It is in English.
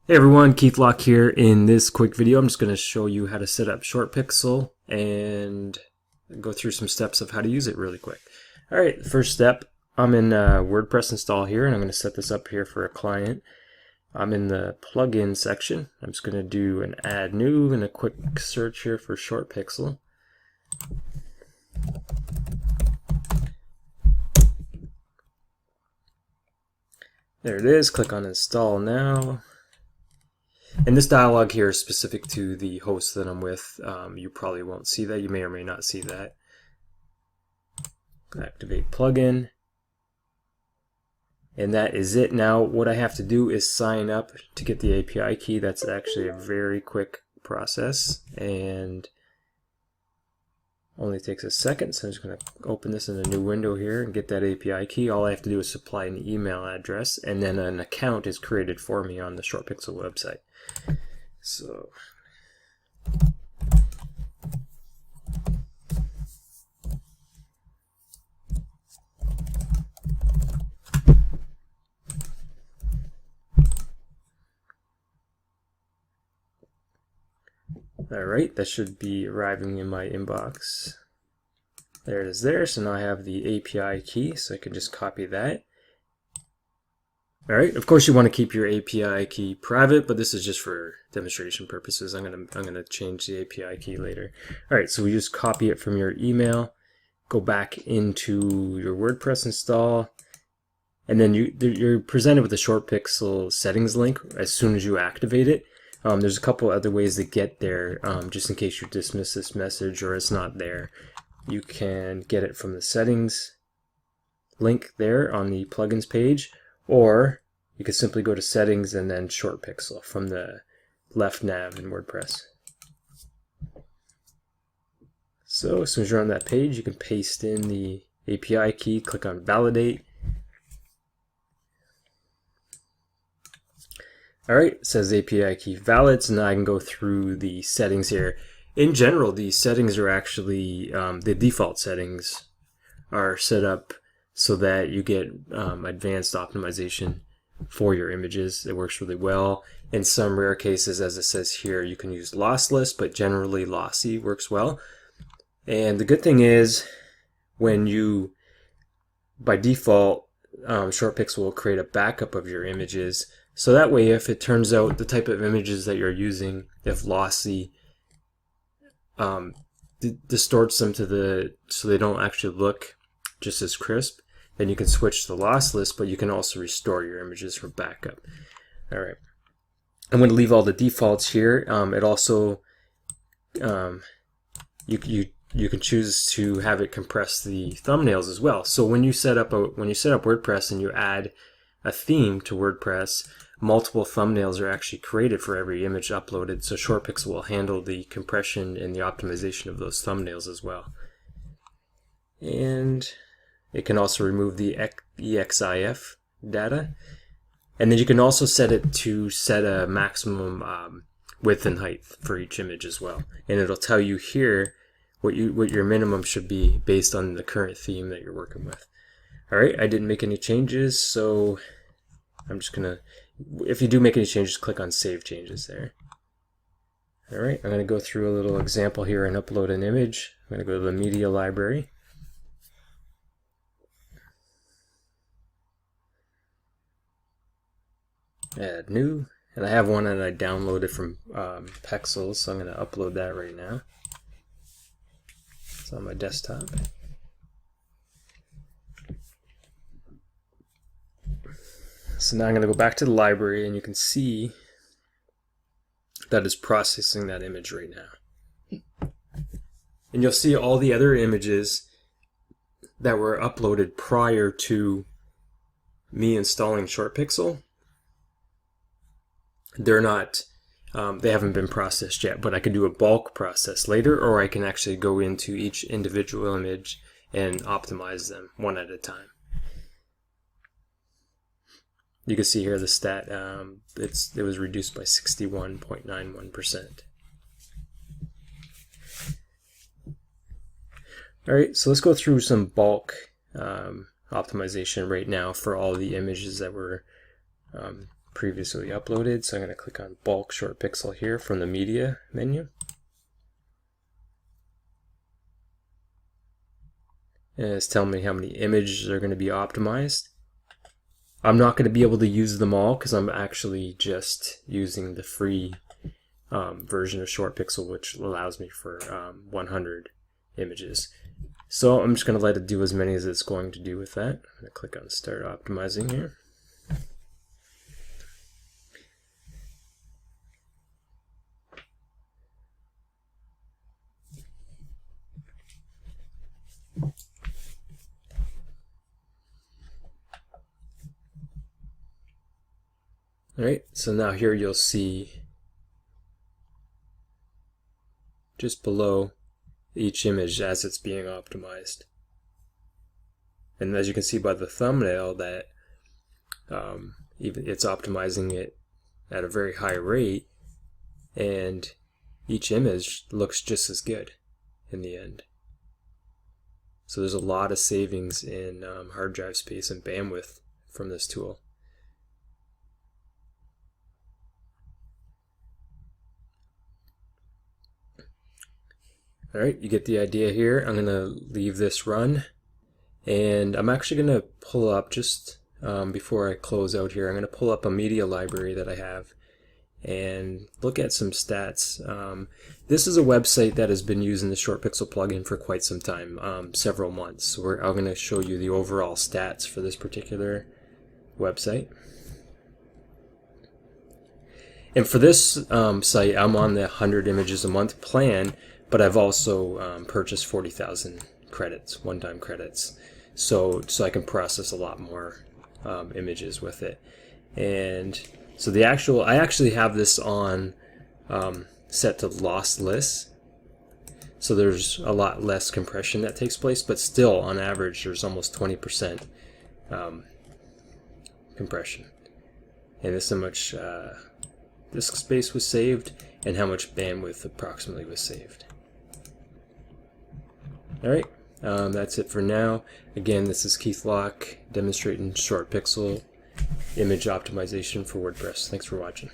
Hey everyone, Keith Locke here. In this quick video, I'm just going to show you how to set up ShortPixel and go through some steps of how to use it really quick. Alright, first step, I'm in WordPress install here, and I'm going to set this up here for a client. I'm in the plugin section. I'm just going to do an add new and a quick search here for ShortPixel. There it is. Click on install now. And this dialog here is specific to the host that I'm with. You probably won't see that. You may or may not see that. Activate plugin. And that is it. Now what I have to do is sign up to get the API key. That's actually a very quick process and only takes a second. So I'm just going to open this in a new window here and get that API key. All I have to do is supply an email address, and then an account is created for me on the ShortPixel website. So alright, that should be arriving in my inbox. There it is there. So now I have the API key, so I can just copy that. Alright, of course you want to keep your API key private, but this is just for demonstration purposes. I'm gonna change the API key later. Alright, so we just copy it from your email, go back into your WordPress install, and then you're presented with the ShortPixel settings link as soon as you activate it. There's a couple other ways to get there, just in case you dismiss this message or it's not there. You can get it from the settings link there on the plugins page, or you could simply go to settings and then ShortPixel from the left nav in WordPress. So as soon as you're on that page, you can paste in the API key, click on validate. Alright, it says API key valid, so now I can go through the settings here. In general, the settings are actually, the default settings are set up so that you get advanced optimization for your images. It works really well. In some rare cases, as it says here, you can use lossless, but generally lossy works well. And the good thing is, when you, by default, ShortPixel will create a backup of your images. So that way, if it turns out the type of images that you're using, if lossy, distorts them so they don't actually look just as crisp, then you can switch to lossless, but you can also restore your images for backup. Alright, I'm going to leave all the defaults here. It also, you can choose to have it compress the thumbnails as well. So when you set up WordPress and you add a theme to WordPress, multiple thumbnails are actually created for every image uploaded, so ShortPixel will handle the compression and the optimization of those thumbnails as well. And it can also remove the EXIF data. And then you can also set it to set a maximum width and height for each image as well. And it'll tell you here what your minimum should be based on the current theme that you're working with. Alright, I didn't make any changes, so I'm just gonna, if you do make any changes, click on Save Changes there. Alright, I'm gonna go through a little example here and upload an image. I'm gonna go to the media library. Add new, and I have one that I downloaded from Pexels, so I'm going to upload that right now. It's on my desktop. So now I'm going to go back to the library, and you can see that it's processing that image right now. And you'll see all the other images that were uploaded prior to me installing ShortPixel. They're not, they haven't been processed yet, but I can do a bulk process later, or I can actually go into each individual image and optimize them one at a time. You can see here the stat, it was reduced by 61.91%. Alright, so let's go through some bulk optimization right now for all the images that were previously uploaded. So I'm going to click on bulk short pixel here from the media menu. And it's telling me how many images are going to be optimized. I'm not going to be able to use them all because I'm actually just using the free version of ShortPixel, which allows me for 100 images. So I'm just going to let it do as many as it's going to do with that. I'm going to click on Start Optimizing here. Alright, so now here you'll see just below each image as it's being optimized. And as you can see by the thumbnail that even it's optimizing it at a very high rate, and each image looks just as good in the end. So there's a lot of savings in hard drive space and bandwidth from this tool. Alright, you get the idea here. I'm going to leave this run, and I'm actually going to pull up, just before I close out here, I'm going to pull up a media library that I have and look at some stats. This is a website that has been using the ShortPixel plugin for quite some time, several months. So I'm going to show you the overall stats for this particular website. And for this site, I'm on the 100 images a month plan, but I've also purchased 40,000 credits, one-time credits, so I can process a lot more images with it. And so I actually have this on set to lossless, so there's a lot less compression that takes place, but still on average there's almost 20% compression. And this is how much disk space was saved and how much bandwidth approximately was saved. Alright, that's it for now. Again, this is Keith Locke demonstrating ShortPixel image optimization for WordPress. Thanks for watching.